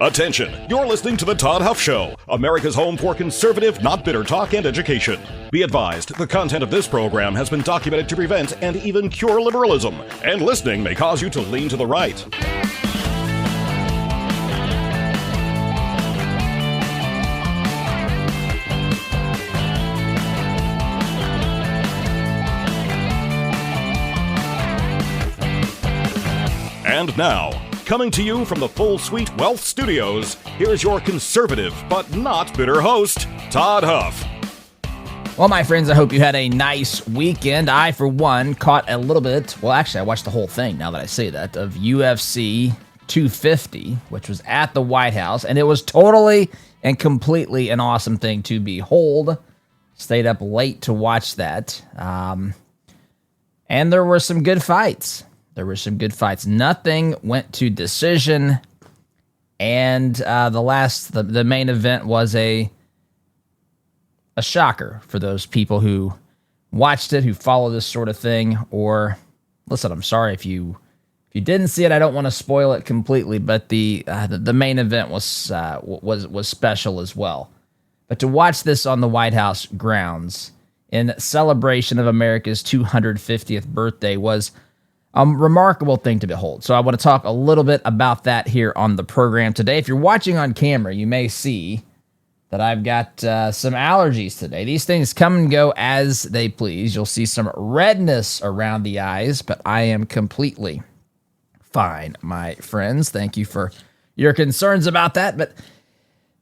Attention, you're listening to The Todd Huff Show, America's home for conservative, not bitter talk and education. Be advised, the content of this program has been documented to prevent and even cure liberalism, and listening may cause you to lean to the right. And now, coming to you from the Full Suite Wealth Studios, here's your conservative but not bitter host, Todd Huff. Well, my friends, I hope you had a nice weekend. I, for one, caught a little bit, well, actually, I watched the whole thing, now that I say that, of UFC 250, which was at the White House, and it was totally and completely an awesome thing to behold. Stayed up late to watch that. And there were some good fights. Nothing went to decision, and the main event was a shocker for those people who watched it, who follow this sort of thing. Or listen, I'm sorry if you didn't see it. I don't want to spoil it completely, but the main event was special as well. But to watch this on the White House grounds in celebration of America's 250th birthday was a remarkable thing to behold. So I want to talk a little bit about that here on the program today. If you're watching on camera, you may see that I've got some allergies today. These things come and go as they please. You'll see some redness around the eyes, but I am completely fine, my friends. Thank you for your concerns about that. But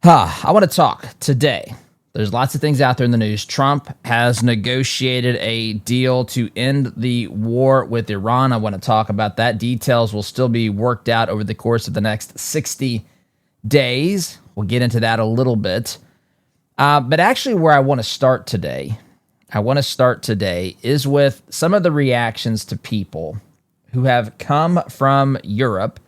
I want to talk today. There's lots of things out there in the news. Trump has negotiated a deal to end the war with Iran. I want to talk about that. Details will still be worked out over the course of the next 60 days. We'll get into that a little bit. But actually where I want to start today is with some of the reactions to people who have come from Europe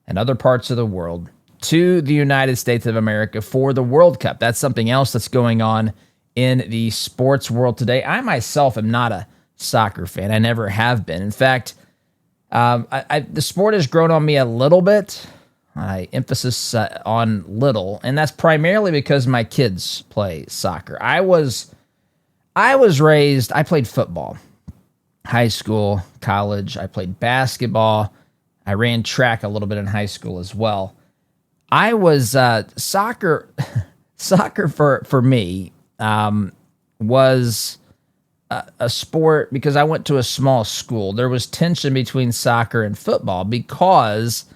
and other parts of the world to the United States of America for the World Cup. That's something else that's going on in the sports world today. I myself am not a soccer fan. I never have been. In fact, the sport has grown on me a little bit. I emphasis on little, and that's primarily because my kids play soccer. I was raised, I played football, high school, college. I played basketball. I ran track a little bit in high school as well. I was soccer for me was a sport because I went to a small school. There was tension between soccer and football because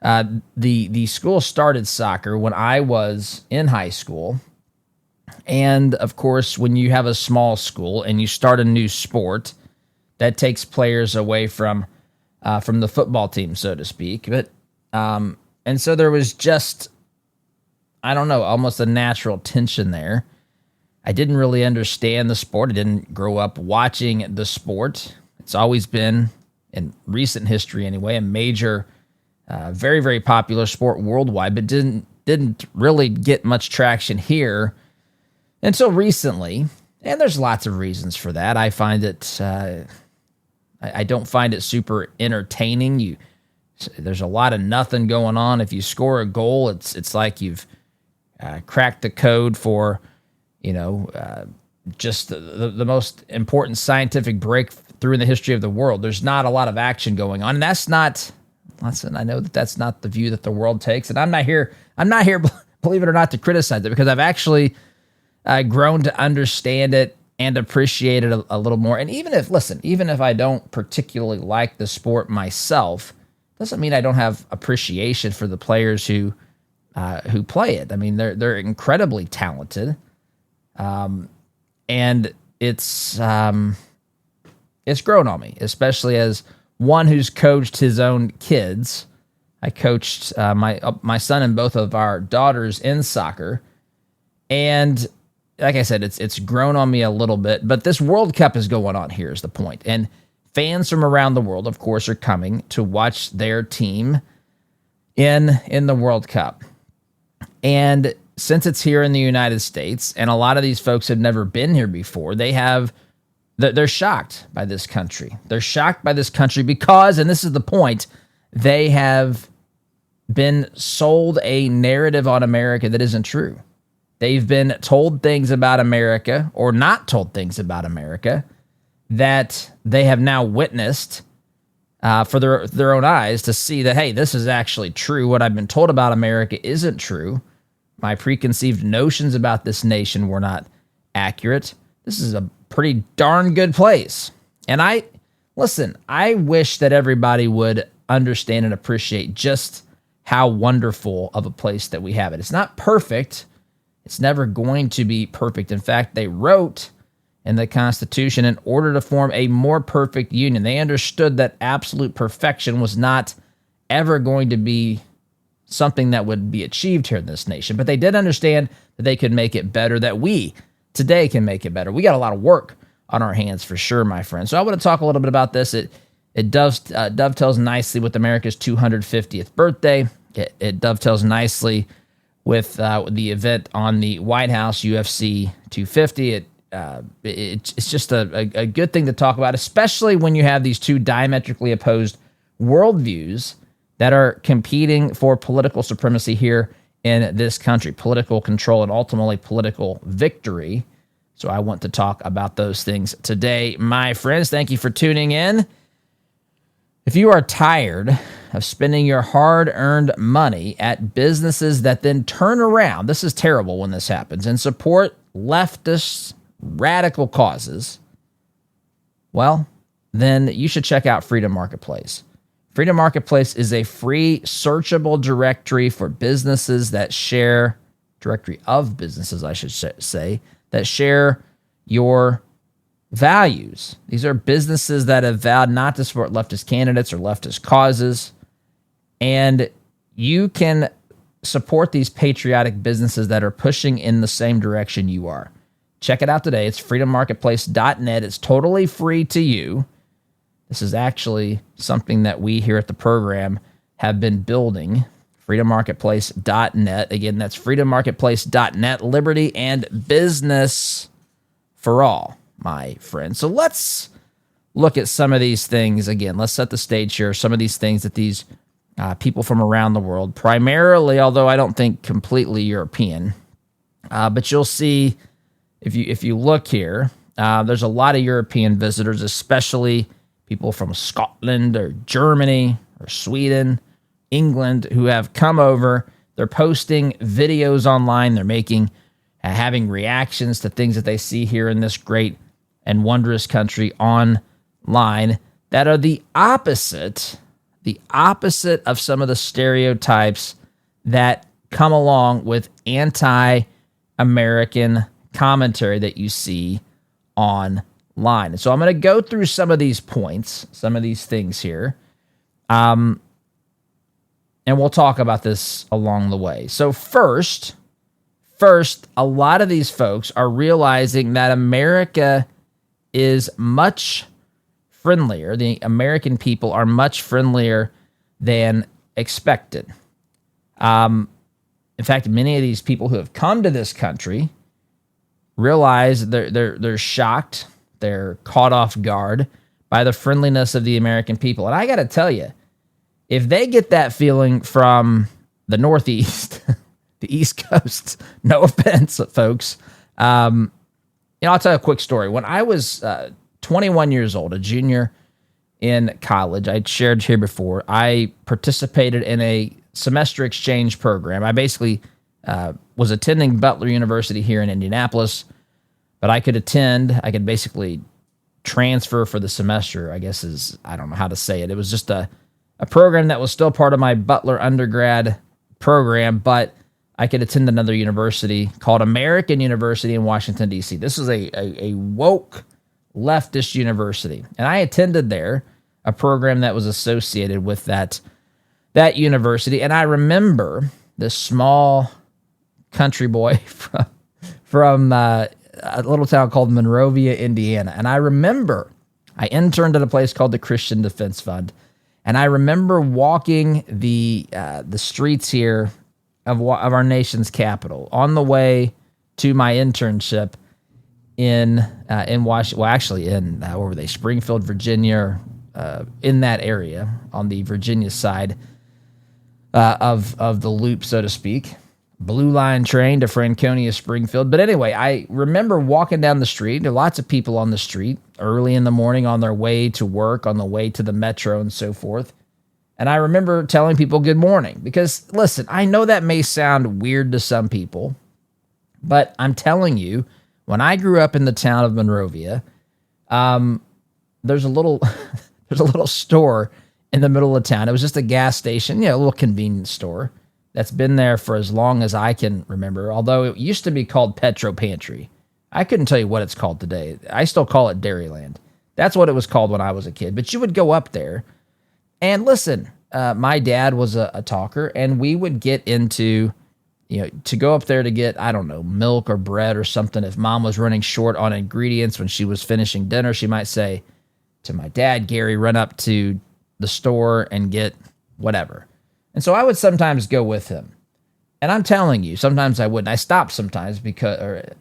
the school started soccer when I was in high school. And of course, when you have a small school and you start a new sport, that takes players away from the football team, so to speak. But and so there was just, I don't know, almost a natural tension there. I didn't really understand the sport. I didn't grow up watching the sport. It's always been, in recent history anyway, a major, very, very popular sport worldwide, but didn't really get much traction here until recently. And there's lots of reasons for that. I find it, I don't find it super entertaining. There's a lot of nothing going on. If you score a goal, it's like you've cracked the code for, just the most important scientific breakthrough in the history of the world. There's not a lot of action going on, and I know that's not the view that the world takes, and I'm not here, believe it or not, to criticize it, because I've actually grown to understand it and appreciate it a little more. And even if I don't particularly like the sport myself, doesn't mean I don't have appreciation for the players who play it. I mean, they're incredibly talented, and it's grown on me, especially as one who's coached his own kids. I coached my son and both of our daughters in soccer, and like I said, it's grown on me a little bit. But this World Cup is going on here is the point, and fans from around the world, of course, are coming to watch their team in the World Cup. And since it's here in the United States, and a lot of these folks have never been here before, they're shocked by this country. They're shocked by this country because, and this is the point, they have been sold a narrative on America that isn't true. They've been told things about America, or not told things about America, that they have now witnessed for their own eyes to see that, hey, this is actually true. What I've been told about America isn't true. My preconceived notions about this nation were not accurate. This is a pretty darn good place. And I wish that everybody would understand and appreciate just how wonderful of a place that we have it. It's not perfect. It's never going to be perfect. In fact, they wrote in the Constitution in order to form a more perfect union. They understood that absolute perfection was not ever going to be something that would be achieved here in this nation. But they did understand that they could make it better, that we today can make it better. We got a lot of work on our hands for sure, my friend. So I want to talk a little bit about this. It dovetails nicely with America's 250th birthday. It dovetails nicely with the event on the White House, UFC 250. It's just a good thing to talk about, especially when you have these two diametrically opposed worldviews that are competing for political supremacy here in this country, political control, and ultimately political victory. So I want to talk about those things today, my friends. Thank you for tuning in. If you are tired of spending your hard-earned money at businesses that then turn around, this is terrible when this happens, and support leftist radical causes, well, then you should check out Freedom Marketplace. Freedom Marketplace is a free searchable directory for businesses that share, directory of businesses, I should say, that share your values. These are businesses that have vowed not to support leftist candidates or leftist causes. And you can support these patriotic businesses that are pushing in the same direction you are. Check it out today. It's freedommarketplace.net. It's totally free to you. This is actually something that we here at the program have been building. freedommarketplace.net. Again, that's freedommarketplace.net. Liberty and business for all, my friend. So let's look at some of these things. Again, let's set the stage here. Some of these things that these people from around the world, primarily, although I don't think completely European, but you'll see if you look here, there's a lot of European visitors, especially people from Scotland or Germany or Sweden, England, who have come over. They're posting videos online. They're making, having reactions to things that they see here in this great and wondrous country online that are the opposite of some of the stereotypes that come along with anti-American commentary that you see online. And so I'm going to go through some of these points, some of these things here, and we'll talk about this along the way. So first, a lot of these folks are realizing that America is much friendlier. The American people are much friendlier than expected. In fact, many of these people who have come to this country realize they're shocked. They're caught off guard by the friendliness of the American people. And I got to tell you, if they get that feeling from the Northeast, the East Coast, no offense, folks, I'll tell you a quick story. When I was 21 years old, a junior in college, I'd shared here before, I participated in a semester exchange program. I basically was attending Butler University here in Indianapolis, but I could basically transfer for the semester, I guess I don't know how to say it. It was just a program that was still part of my Butler undergrad program, but I could attend another university called American University in Washington, D.C. This is a woke leftist university. And I attended there, a program that was associated with that university. And I remember this small country boy from a little town called Monrovia, Indiana. And I remember I interned at a place called the Christian Defense Fund. And I remember walking the streets here of our nation's capital on the way to my internship in Washington. Well, actually where were they? Springfield, Virginia, in that area on the Virginia side of the loop, so to speak. Blue Line train to Franconia, Springfield. But anyway, I remember walking down the street. There are lots of people on the street early in the morning on their way to work, on the way to the metro and so forth. And I remember telling people good morning because, listen, I know that may sound weird to some people, but I'm telling you, when I grew up in the town of Monrovia, there's a little store in the middle of town. It was just a gas station, a little convenience store that's been there for as long as I can remember, although it used to be called Petro Pantry. I couldn't tell you what it's called today. I still call it Dairyland. That's what it was called when I was a kid. But you would go up there and listen. My dad was a talker, and we would get into, to go up there to get, I don't know, milk or bread or something. If mom was running short on ingredients when she was finishing dinner, she might say to my dad, Gary, run up to the store and get whatever. And so I would sometimes go with him. And I'm telling you, sometimes I wouldn't. I stopped sometimes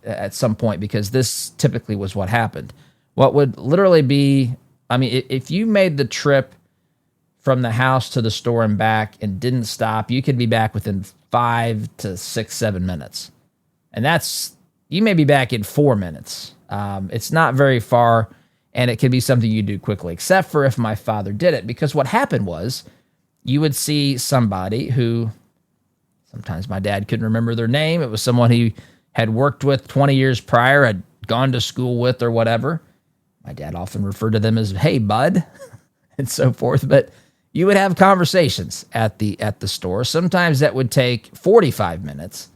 at some point because this typically was what happened. What would literally be, if you made the trip from the house to the store and back and didn't stop, you could be back within 5 to 6, 7 minutes. And you may be back in 4 minutes. It's not very far, and it could be something you do quickly, except for if my father did it. Because what happened was, you would see somebody who, sometimes my dad couldn't remember their name. It was someone he had worked with 20 years prior, had gone to school with or whatever. My dad often referred to them as, hey, bud, and so forth. But you would have conversations at the store. Sometimes that would take 45 minutes.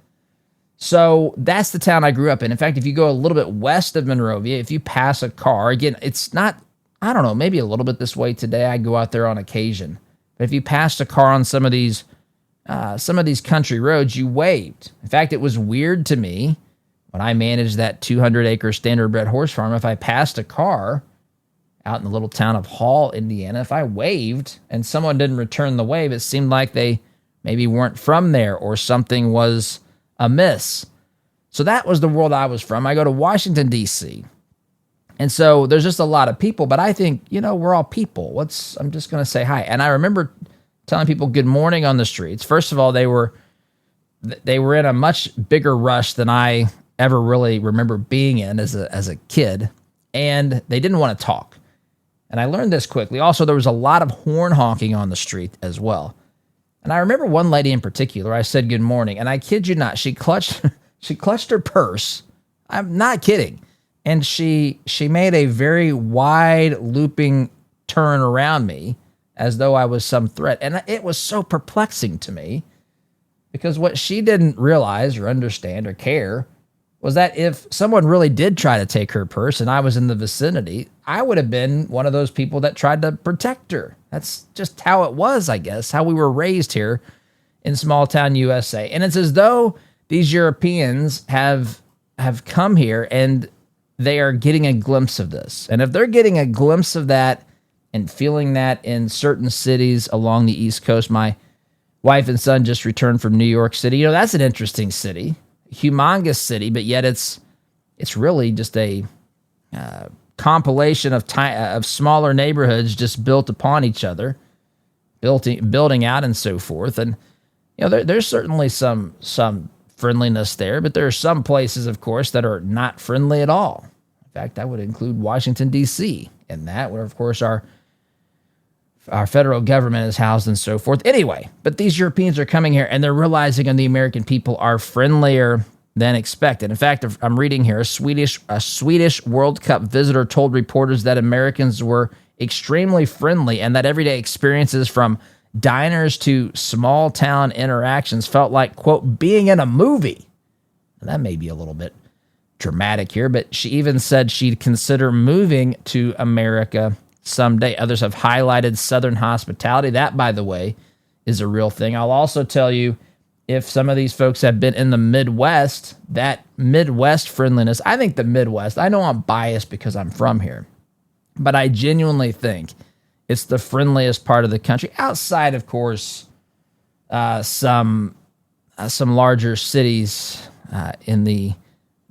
So that's the town I grew up in. In fact, if you go a little bit west of Monrovia, if you pass a car, again, it's not, I don't know, maybe a little bit this way today. I go out there on occasion. But if you passed a car on some of these country roads, you waved. In fact, it was weird to me when I managed that 200-acre standardbred horse farm. If I passed a car out in the little town of Hall, Indiana, if I waved and someone didn't return the wave, it seemed like they maybe weren't from there or something was amiss. So that was the world I was from. I go to Washington, D.C., and so there's just a lot of people, but I think, we're all people. I'm just going to say hi. And I remember telling people good morning on the streets. First of all, they were in a much bigger rush than I ever really remember being in as a kid, and they didn't want to talk. And I learned this quickly. Also, there was a lot of horn honking on the street as well. And I remember one lady in particular, I said good morning, and I kid you not, she clutched her purse. I'm not kidding. And she made a very wide looping turn around me as though I was some threat. And it was so perplexing to me because what she didn't realize or understand or care was that if someone really did try to take her purse and I was in the vicinity, I would have been one of those people that tried to protect her. That's just how it was, I guess, how we were raised here in small town USA. And it's as though these Europeans have come here and they are getting a glimpse of this. And if they're getting a glimpse of that and feeling that in certain cities along the East Coast, my wife and son just returned from New York City. That's an interesting city, humongous city, but yet it's really just a compilation of smaller neighborhoods just built upon each other, building out and so forth. And there's certainly some friendliness there, but there are some places, of course, that are not friendly at all. In fact, I would include Washington, D.C. in that, where, of course, our federal government is housed and so forth. Anyway, but these Europeans are coming here, and they're realizing the American people are friendlier than expected. In fact, I'm reading here, a Swedish World Cup visitor told reporters that Americans were extremely friendly and that everyday experiences from diners to small town interactions felt like, quote, being in a movie. That may be a little bit dramatic here, but she even said she'd consider moving to America someday. Others have highlighted Southern hospitality. That, by the way, is a real thing. I'll also tell you, if some of these folks have been in the Midwest, that Midwest friendliness, I think the Midwest, I know I'm biased because I'm from here, but I genuinely think it's the friendliest part of the country, outside, of course, some larger cities in the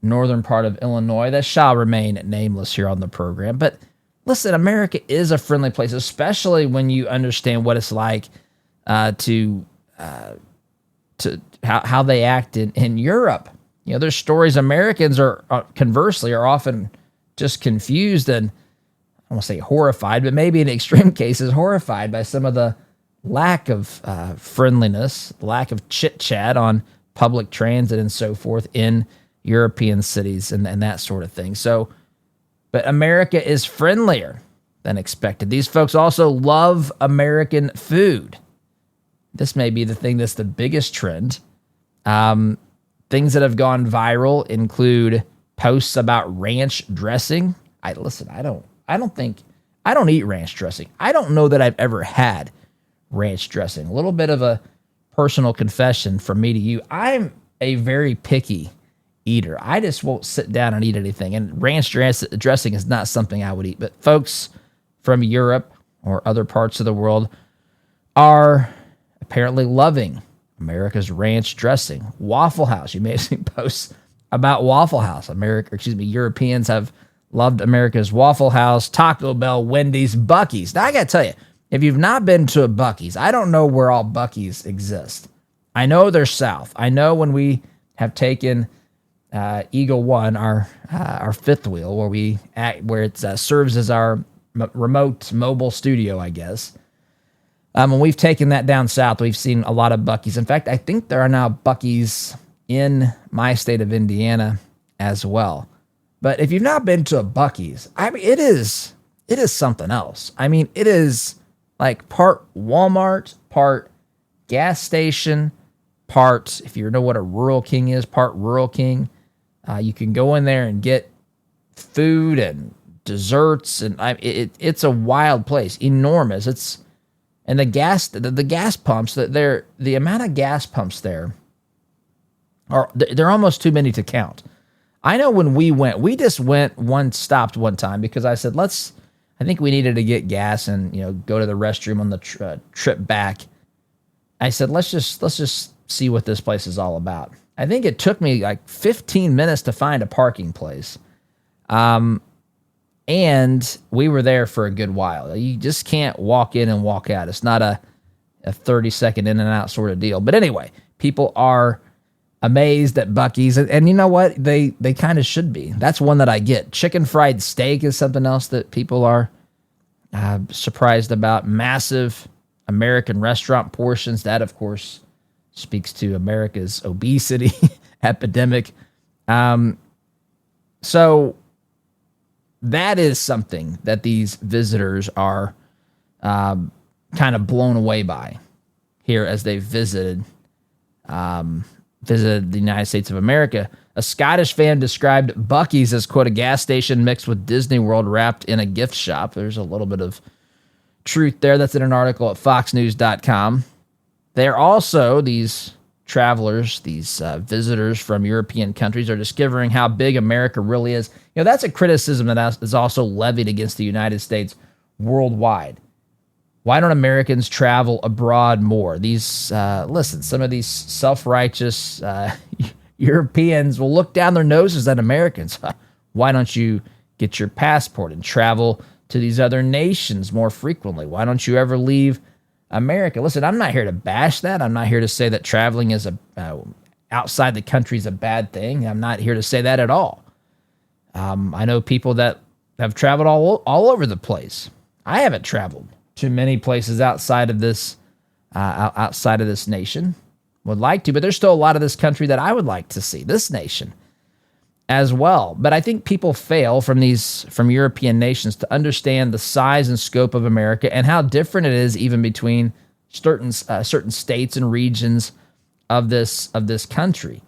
northern part of Illinois that shall remain nameless here on the program. But listen, America is a friendly place, especially when you understand what it's like to to how they act in Europe. You know, there's stories Americans are conversely are often just confused and I won't say horrified, but maybe in extreme cases horrified by some of the lack of friendliness, lack of chit chat on public transit and so forth in European cities and that sort of thing. So, but America is friendlier than expected. These folks also love American food. This may be the thing that's the biggest trend. Things that have gone viral include posts about ranch dressing. I don't eat ranch dressing. I don't know that I've ever had ranch dressing. A little bit of a personal confession from me to you. I'm a very picky eater. I just won't sit down and eat anything. And ranch dressing is not something I would eat. But folks from Europe or other parts of the world are apparently loving America's ranch dressing. Waffle House. You may have seen posts about Waffle House. Europeans have loved America's Waffle House, Taco Bell, Wendy's, Buc-ee's. Now, I got to tell you, if you've not been to a Buc-ee's, I don't know where all Buc-ee's exist. I know they're south. I know when we have taken Eagle One, our fifth wheel, where it serves as our remote mobile studio, I guess. When we've taken that down south, we've seen a lot of Buc-ee's. In fact, I think there are now Buc-ee's in my state of Indiana as well. But if you've not been to a Buc-ee's, I mean, it is something else. I mean, it is like part Walmart, part gas station, part, if you know what a Rural King is, part Rural King. You can go in there and get food and desserts, and it's a wild place, enormous. And the gas pumps the amount of gas pumps there they're almost too many to count. I know when we just stopped one time because I said, I think we needed to get gas and, go to the restroom on the trip back. I said, let's just see what this place is all about. I think it took me like 15 minutes to find a parking place. And we were there for a good while. You just can't walk in and walk out. It's not a 30-second in and out sort of deal. But anyway, people are amazed at Buc-ee's, and you know what? They kind of should be. That's one that I get. Chicken fried steak is something else that people are surprised about. Massive American restaurant portions. That, of course, speaks to America's obesity epidemic. So that is something that these visitors are kind of blown away by here as they visited the United States of America. A Scottish fan described Buc-ee's as, quote, a gas station mixed with Disney World wrapped in a gift shop. There's a little bit of truth there. That's in an article at foxnews.com. They're also, these travelers, these visitors from European countries are discovering how big America really is. That's a criticism that is also levied against the United States worldwide. Why don't Americans travel abroad more? Some of these self-righteous Europeans will look down their noses at Americans. Why don't you get your passport and travel to these other nations more frequently? Why don't you ever leave America? Listen, I'm not here to bash that. I'm not here to say that traveling is outside the country is a bad thing. I'm not here to say that at all. I know people that have traveled all over the place. I haven't traveled to many places outside of this nation. Would like to, but there's still a lot of this country that I would like to see, this nation as well. But I think people fail from European nations to understand the size and scope of America and how different it is even between certain states and regions of this country.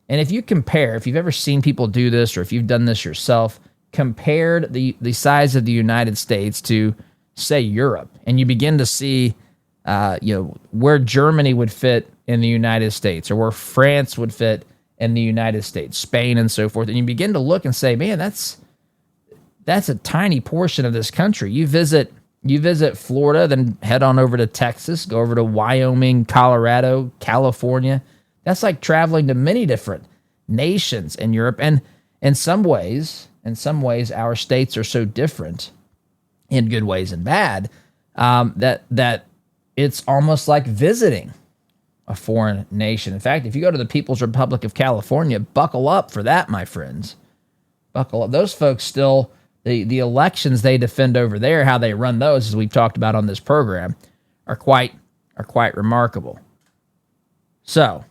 And if you've ever seen people do this, or if you've done this yourself, compared the size of the United States to, say, Europe, and you begin to see where Germany would fit in the United States, or where France would fit in the United States, Spain, and so forth, and you begin to look and say, man, that's a tiny portion of this country. You visit Florida, then head on over to Texas, go over to Wyoming, Colorado, California. That's like traveling to many different nations in Europe, and in some ways, our states are so different, in good ways and bad, that it's almost like visiting a foreign nation. In fact, if you go to the People's Republic of California, buckle up for that, my friends. Buckle up. Those folks still, the elections they defend over there, how they run those, as we've talked about on this program, are quite remarkable. So,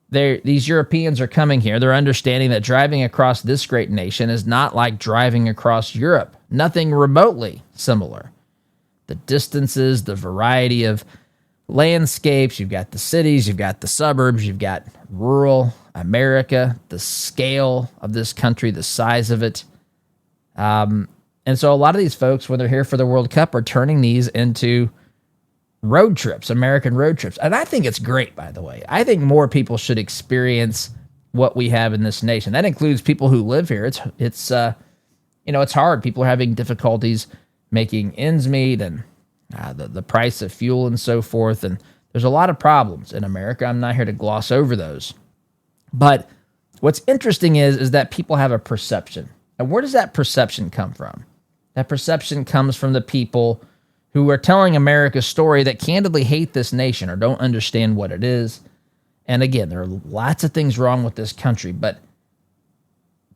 these Europeans are coming here. They're understanding that driving across this great nation is not like driving across Europe. Nothing remotely similar. The distances, the variety of landscapes, you've got the cities, you've got the suburbs, you've got rural America, the scale of this country, the size of it. And so a lot of these folks, when they're here for the World Cup, are turning these into road trips, American road trips. And I think it's great, by the way. I think more people should experience what we have in this nation. That includes people who live here. It's hard. People are having difficulties making ends meet, and the price of fuel and so forth. And there's a lot of problems in America. I'm not here to gloss over those. But what's interesting is that people have a perception. And where does that perception come from? That perception comes from the people who are telling America's story that candidly hate this nation or don't understand what it is. And again, there are lots of things wrong with this country, but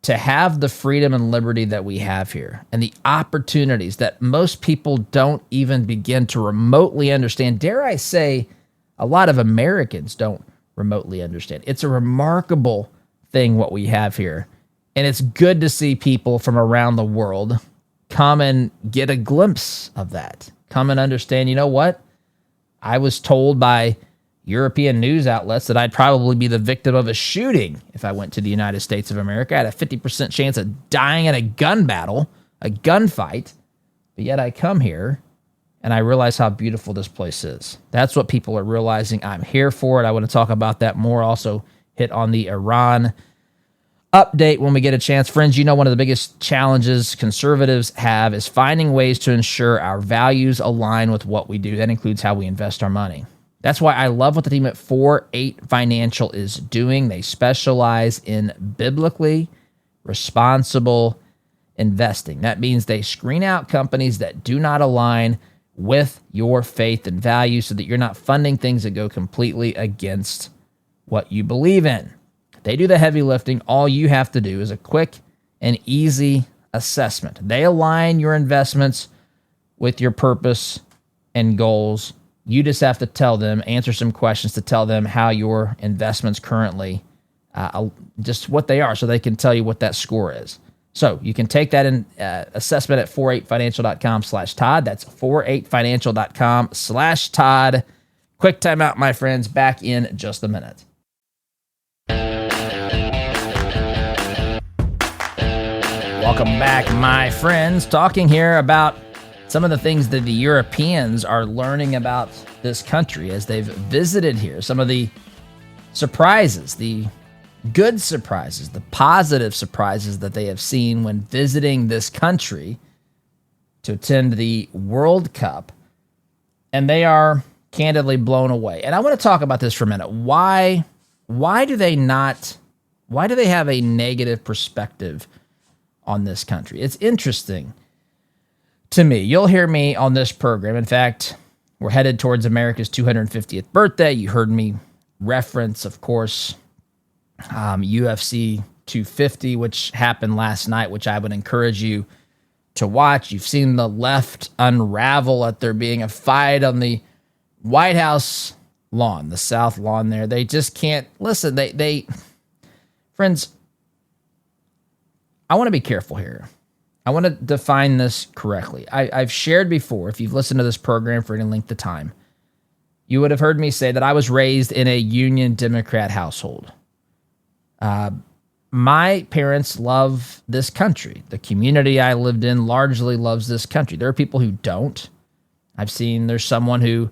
to have the freedom and liberty that we have here and the opportunities that most people don't even begin to remotely understand, dare I say, a lot of Americans don't remotely understand. It's a remarkable thing what we have here. And it's good to see people from around the world come and get a glimpse of that. Come and understand, you know what? I was told by European news outlets that I'd probably be the victim of a shooting if I went to the United States of America. I had a 50% chance of dying in a gun battle, a gunfight, but yet I come here and I realize how beautiful this place is. That's what people are realizing. I'm here for it. I want to talk about that more. Also hit on the Iran update when we get a chance. Friends, you know one of the biggest challenges conservatives have is finding ways to ensure our values align with what we do. That includes how we invest our money. That's why I love what the team at 4-8 Financial is doing. They specialize in biblically responsible investing. That means they screen out companies that do not align with your faith and values so that you're not funding things that go completely against what you believe in. They do the heavy lifting. All you have to do is a quick and easy assessment. They align your investments with your purpose and goals. You just have to tell them, answer some questions to tell them how your investments currently, just what they are, so they can tell you what that score is. So you can take that in assessment at 48financial.com/Todd. That's 48financial.com/Todd. Quick timeout, my friends. Back in just a minute. Welcome back, my friends. Talking here about some of the things that the Europeans are learning about this country as they've visited here. Some of the surprises, the good surprises, the positive surprises that they have seen when visiting this country to attend the World Cup. And they are candidly blown away. And I want to talk about this for a minute. Why do they have a negative perspective on this country? It's interesting to me. You'll hear me on this program. In fact, we're headed towards America's 250th birthday. You heard me reference, of course, UFC 250, which happened last night, which I would encourage you to watch. You've seen the left unravel at there being a fight on the White House lawn, the South lawn there. They just can't listen. Friends, I want to be careful here. I want to define this correctly. I've shared before, if you've listened to this program for any length of time, you would have heard me say that I was raised in a Union Democrat household. My parents love this country. The community I lived in largely loves this country. There are people who don't. I've seen there's someone who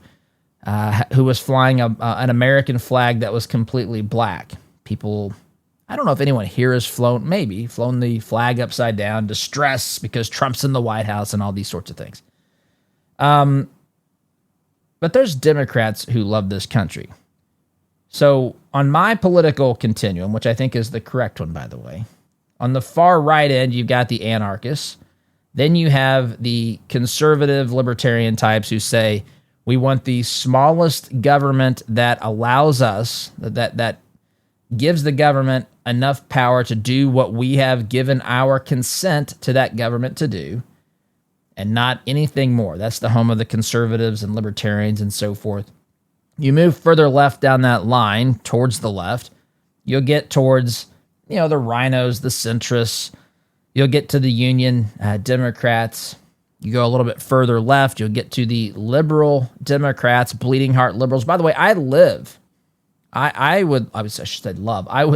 was flying an American flag that was completely black. People, I don't know if anyone here has flown the flag upside down, distress because Trump's in the White House and all these sorts of things. But there's Democrats who love this country. So on my political continuum, which I think is the correct one, by the way, on the far right end, you've got the anarchists. Then you have the conservative libertarian types who say, We want the smallest government that allows us, that gives the government enough power to do what we have given our consent to that government to do, and not anything more. That's the home of the conservatives and libertarians and so forth. You move further left down that line, towards the left, you'll get towards, the rhinos, the centrists. You'll get to the Union Democrats. You go a little bit further left, you'll get to the liberal Democrats, bleeding heart liberals. By the way, I would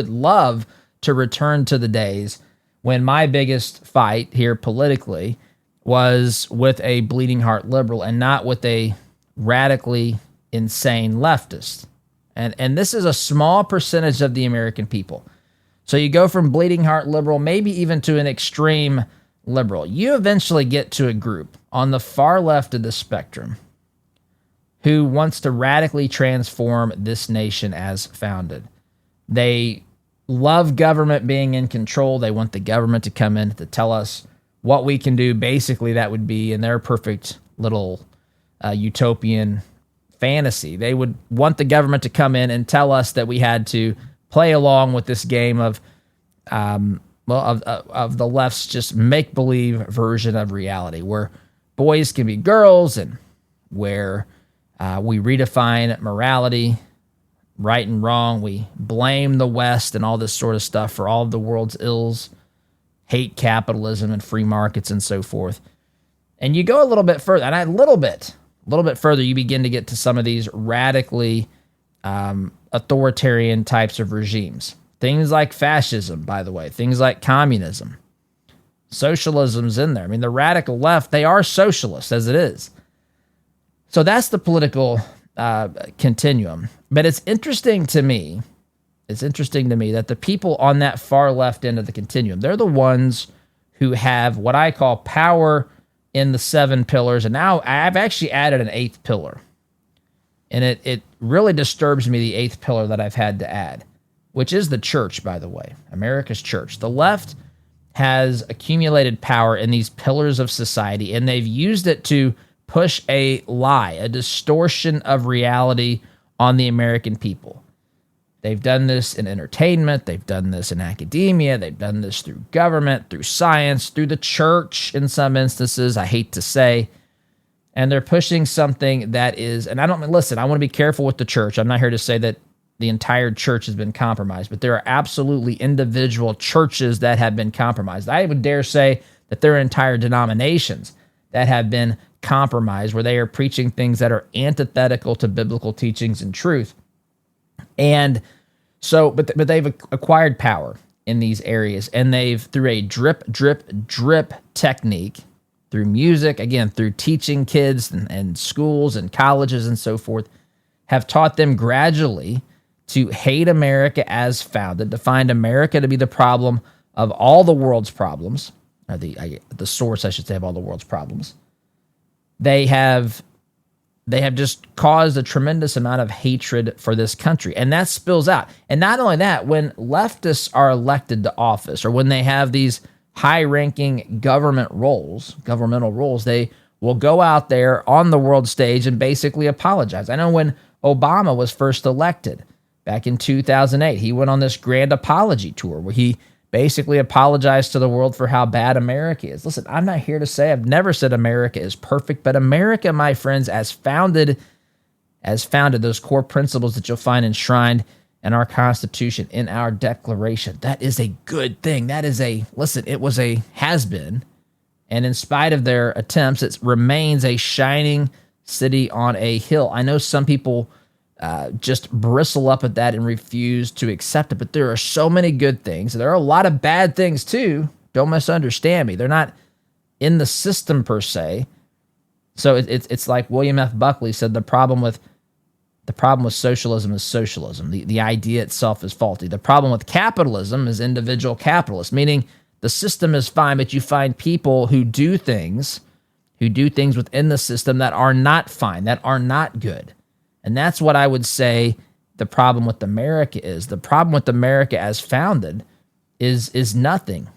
love to return to the days when my biggest fight here politically was with a bleeding heart liberal and not with a radically insane leftist. And this is a small percentage of the American people. So you go from bleeding heart liberal, maybe even to an extreme liberal. You eventually get to a group on the far left of the spectrum who wants to radically transform this nation as founded. They love government being in control. They want the government to come in to tell us what we can do. Basically, that would be in their perfect little utopian fantasy. They would want the government to come in and tell us that we had to play along with this game of the left's just make-believe version of reality, where boys can be girls and where we redefine morality, right and wrong. We blame the West and all this sort of stuff for all of the world's ills, hate capitalism and free markets and so forth. And you go a little bit further, and a little bit further, you begin to get to some of these radically authoritarian types of regimes. Things like fascism, by the way, things like communism. Socialism's in there. I mean, the radical left, they are socialists as it is. So that's the political continuum. But it's interesting to me that the people on that far left end of the continuum, they're the ones who have what I call power in the 7 pillars. And now I've actually added an 8th pillar. And it really disturbs me, the 8th pillar that I've had to add, which is the church, by the way, America's church. The left has accumulated power in these pillars of society, and they've used it to push a lie, a distortion of reality on the American people. They've done this in entertainment. They've done this in academia. They've done this through government, through science, through the church in some instances, I hate to say. And they're pushing something that is, and I want to be careful with the church. I'm not here to say that the entire church has been compromised, but there are absolutely individual churches that have been compromised. I would dare say that there are entire denominations that have been compromised, where they are preaching things that are antithetical to biblical teachings and truth. And so, but they've acquired power in these areas, and they've, through a drip technique, through music, again, through teaching kids and schools and colleges and so forth, have taught them gradually to hate America as founded, to find America to be the problem of all the world's problems, or the source, I should say, of all the world's problems. They have just caused a tremendous amount of hatred for this country, and that spills out. And not only that, when leftists are elected to office, or when they have these high-ranking governmental roles, they will go out there on the world stage and basically apologize. I know when Obama was first elected back in 2008, he went on this grand apology tour where he basically apologized to the world for how bad America is. Listen, I'm not here to say, I've never said America is perfect, but America, my friends, as founded, those core principles that you'll find enshrined in our Constitution, in our Declaration, that is a good thing. It was a has-been, and in spite of their attempts, it remains a shining city on a hill. I know some people just bristle up at that and refuse to accept it, but there are so many good things. There are a lot of bad things too. Don't misunderstand me. They're not in the system per se. So it's like William F. Buckley said, the problem with socialism is socialism. The idea itself is faulty. The problem with capitalism is individual capitalism, meaning the system is fine, but you find people who do things within the system that are not fine, that are not good. And that's what I would say the problem with America is. The problem with America as founded is nothing.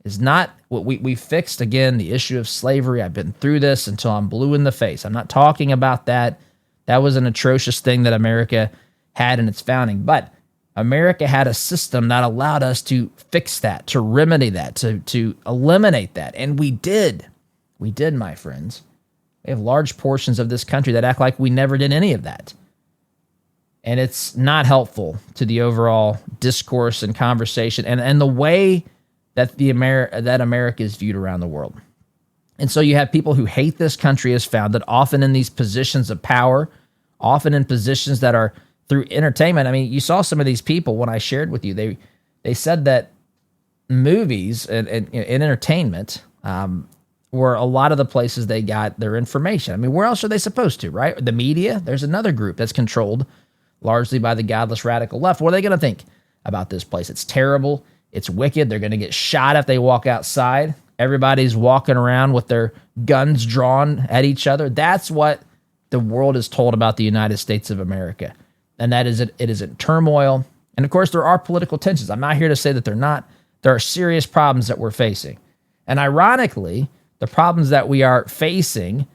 Is not what we fixed, again, the issue of slavery. I've been through this until I'm blue in the face. I'm not talking about that. That was an atrocious thing that America had in its founding. But America had a system that allowed us to fix that, to remedy that, to eliminate that. And we did. We did, my friends. We have large portions of this country that act like we never did any of that. And it's not helpful to the overall discourse and conversation and the way that that America is viewed around the world. And so you have people who hate this country as founded, often in these positions of power, often in positions that are through entertainment. I mean, you saw some of these people when I shared with you. They said that movies and entertainment were a lot of the places they got their information. I mean, where else are they supposed to, right? The media, there's another group that's controlled largely by the godless radical left. What are they going to think about this place? It's terrible. It's wicked. They're going to get shot if they walk outside. Everybody's walking around with their guns drawn at each other. That's what the world is told about the United States of America. And that is it is in turmoil. And of course, there are political tensions. I'm not here to say that they're not. There are serious problems that we're facing. And ironically, the problems that we are facing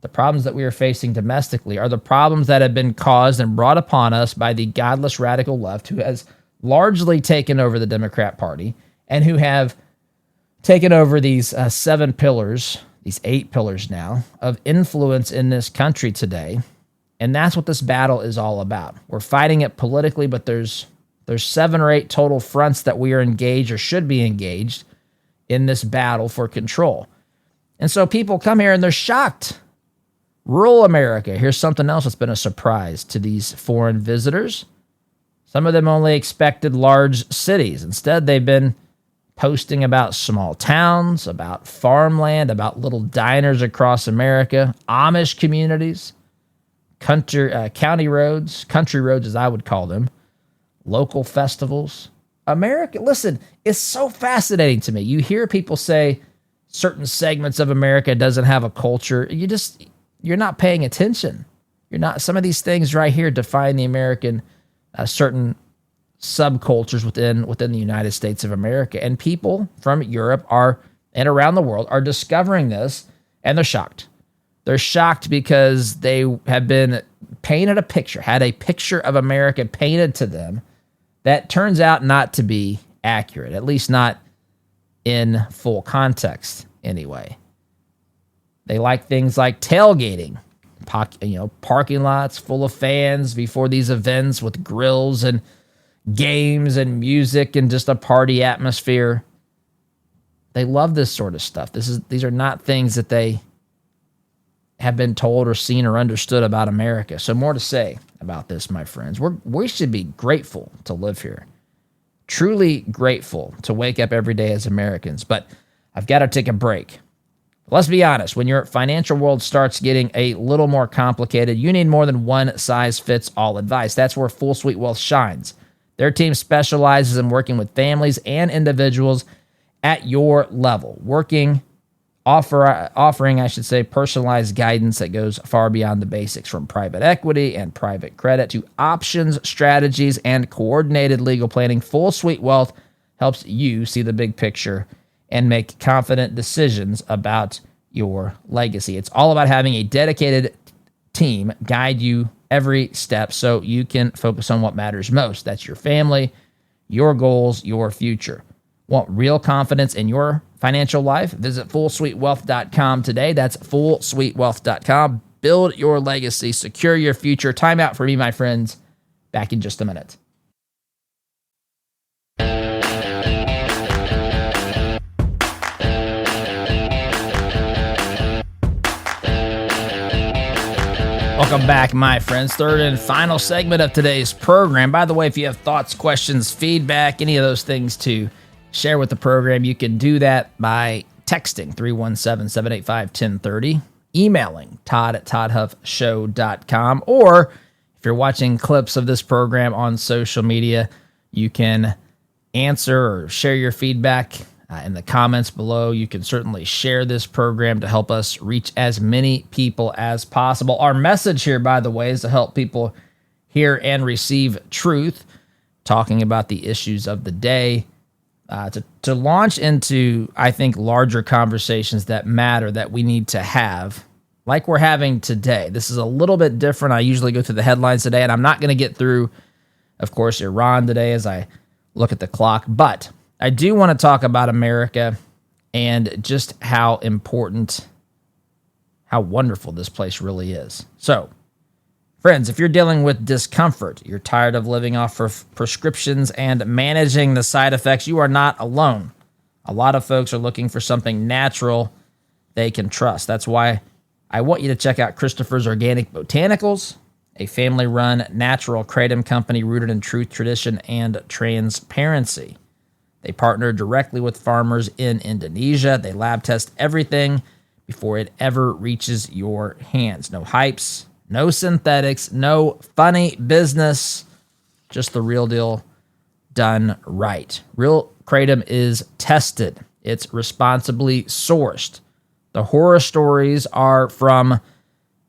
domestically are the problems that have been caused and brought upon us by the godless radical left, who has largely taken over the Democrat Party and who have taken over these 7 pillars, these 8 pillars now, of influence in this country today. And that's what this battle is all about. We're fighting it politically, but there's 7 or 8 total fronts that we are engaged or should be engaged in this battle for control. And so people come here and they're shocked. Rural America, here's something else that's been a surprise to these foreign visitors. Some of them only expected large cities. Instead, they've been posting about small towns, about farmland, about little diners across America, Amish communities, county roads, country roads as I would call them, local festivals. America, listen, it's so fascinating to me. You hear people say certain segments of America doesn't have a culture. You're not paying attention. Some of these things right here define the American, certain subcultures within the United States of America. And people from Europe and around the world are discovering this, and they're shocked. They're shocked because they have been had a picture of America painted to them that turns out not to be accurate, at least not in full context anyway. They like things like tailgating, parking lots full of fans before these events with grills and games and music and just a party atmosphere. They love this sort of stuff. These are not things that they have been told or seen or understood about America. So more to say about this, my friends. We should be grateful to live here. Truly grateful to wake up every day as Americans. But I've got to take a break. Let's be honest, when your financial world starts getting a little more complicated, you need more than one-size-fits-all advice. That's where Full Suite Wealth shines. Their team specializes in working with families and individuals at your level, offering personalized guidance that goes far beyond the basics, from private equity and private credit to options, strategies, and coordinated legal planning. Full Suite Wealth helps you see the big picture and make confident decisions about your legacy. It's all about having a dedicated team guide you every step so you can focus on what matters most. That's your family, your goals, your future. Want real confidence in your financial life? Visit FullSuiteWealth.com today. That's FullSuiteWealth.com. Build your legacy. Secure your future. Time out for me, my friends. Back in just a minute. Welcome back, my friends. Third and final segment of today's program. By the way, if you have thoughts, questions, feedback, any of those things to share with the program, you can do that by texting 317-785-1030, emailing todd@toddhuffshow.com, or if you're watching clips of this program on social media, you can answer or share your feedback in the comments below. You can certainly share this program to help us reach as many people as possible. Our message here, by the way, is to help people hear and receive truth, talking about the issues of the day, to launch into, I think, larger conversations that matter, that we need to have like we're having today. This is a little bit different. I usually go through the headlines today, and I'm not going to get through, of course, Iran today as I look at the clock. But I do want to talk about America and just how important, how wonderful this place really is. So, friends, if you're dealing with discomfort, you're tired of living off of prescriptions and managing the side effects, you are not alone. A lot of folks are looking for something natural they can trust. That's why I want you to check out Christopher's Organic Botanicals, a family-run natural kratom company rooted in truth, tradition, and transparency. They partner directly with farmers in Indonesia. They lab test everything before it ever reaches your hands. No hypes, no synthetics, no funny business, just the real deal done right. Real kratom is tested. It's responsibly sourced. The horror stories are from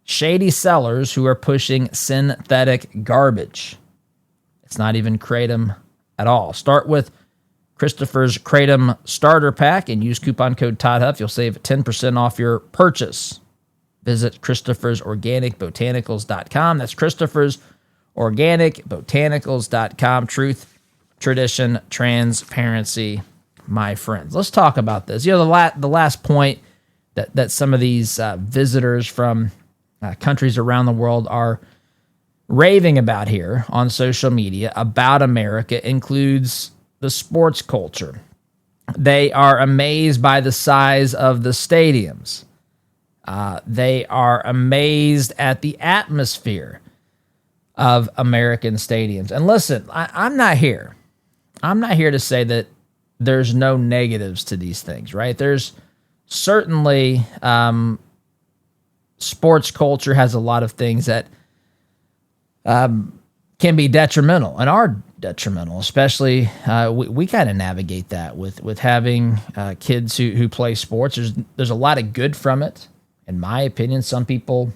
shady sellers who are pushing synthetic garbage. It's not even kratom at all. Start with Christopher's Kratom Starter Pack and use coupon code ToddHuff. You'll save 10% off your purchase. Visit Christopher'sOrganicBotanicals.com. That's Christopher'sOrganicBotanicals.com. Truth, tradition, transparency, my friends. Let's talk about this. The last point that some of these visitors from countries around the world are raving about here on social media about America includes the sports culture. They are amazed by the size of the stadiums. They are amazed at the atmosphere of American stadiums. And listen, I'm not here. I'm not here to say that there's no negatives to these things, right? There's certainly sports culture has a lot of things that can be detrimental and are detrimental, especially we kind of navigate that with having kids who play sports. There's a lot of good from it, in my opinion. Some people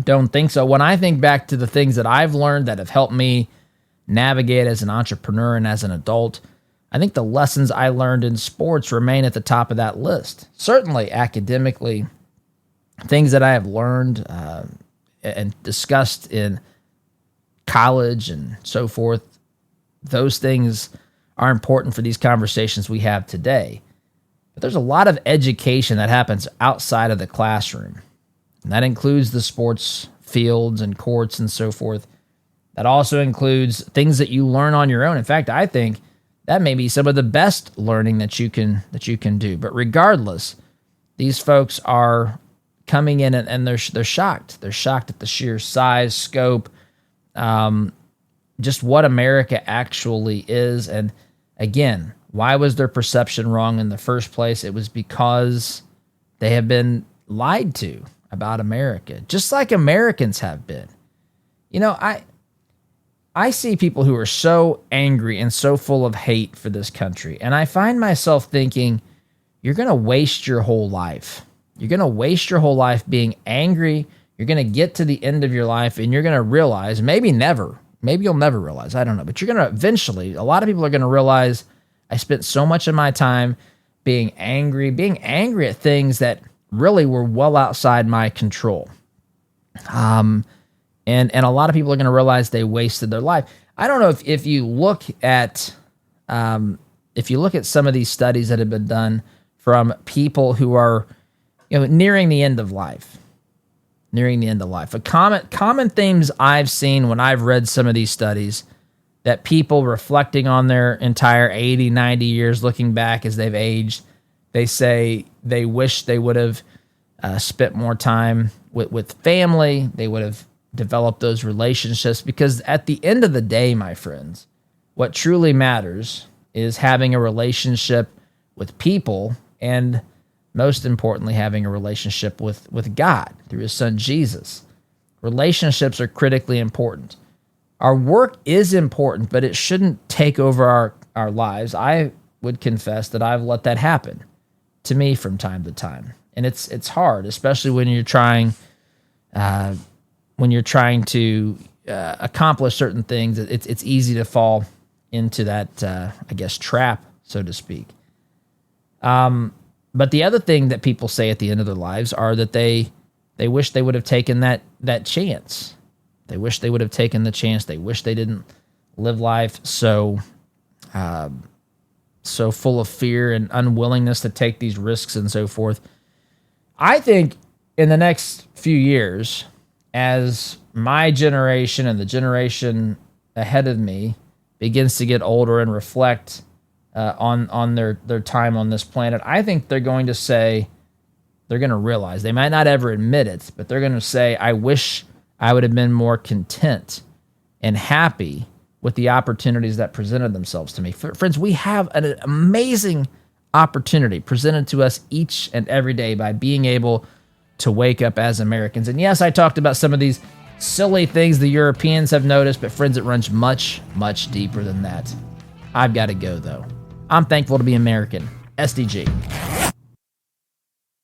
don't think so. When I think back to the things that I've learned that have helped me navigate as an entrepreneur and as an adult, I think the lessons I learned in sports remain at the top of that list. Certainly academically, things that I have learned and discussed in college and so forth, those things are important for these conversations we have today. But there's a lot of education that happens outside of the classroom. And that includes the sports fields and courts and so forth. That also includes things that you learn on your own. In fact, I think that may be some of the best learning that you can do. But regardless, these folks are coming in and they're shocked. They're shocked at the sheer size, scope, just what America actually is. And again, why was their perception wrong in the first place? It was because they have been lied to about America, just like Americans have been. I see people who are so angry and so full of hate for this country, and I find myself thinking, you're going to waste your whole life. You're going to waste your whole life being angry. You're going to get to the end of your life, and you're going to realize, maybe you'll never realize, I don't know, but you're going to eventually, a lot of people are going to realize, I spent so much of my time being angry at things that really were well outside my control. And a lot of people are going to realize they wasted their life. I don't know if you look at some of these studies that have been done from people who are nearing the end of life. A common themes I've seen when I've read some of these studies, that people reflecting on their entire 80, 90 years, looking back as they've aged, they say they wish they would have spent more time with family. They would have developed those relationships, because at the end of the day, my friends, what truly matters is having a relationship with people, and most importantly, having a relationship with God through his son Jesus. Relationships are critically important. Our work is important, but it shouldn't take over our lives. I would confess that I've let that happen to me from time to time. And it's hard, especially when you're trying to accomplish certain things. It's easy to fall into that, trap, so to speak. But the other thing that people say at the end of their lives are that they they wish they would have taken that chance. They wish they would have taken the chance. They wish they didn't live life so full of fear and unwillingness to take these risks and so forth. I think in the next few years, as my generation and the generation ahead of me begins to get older and reflect on their time on this planet, I think they're going to realize, they might not ever admit it, but they're going to say, I wish I would have been more content and happy with the opportunities that presented themselves to me. Friends, we have an amazing opportunity presented to us each and every day by being able to wake up as Americans. And yes, I talked about some of these silly things the Europeans have noticed, but friends, it runs much, much deeper than that. I've got to go, though. I'm thankful to be American. SDG.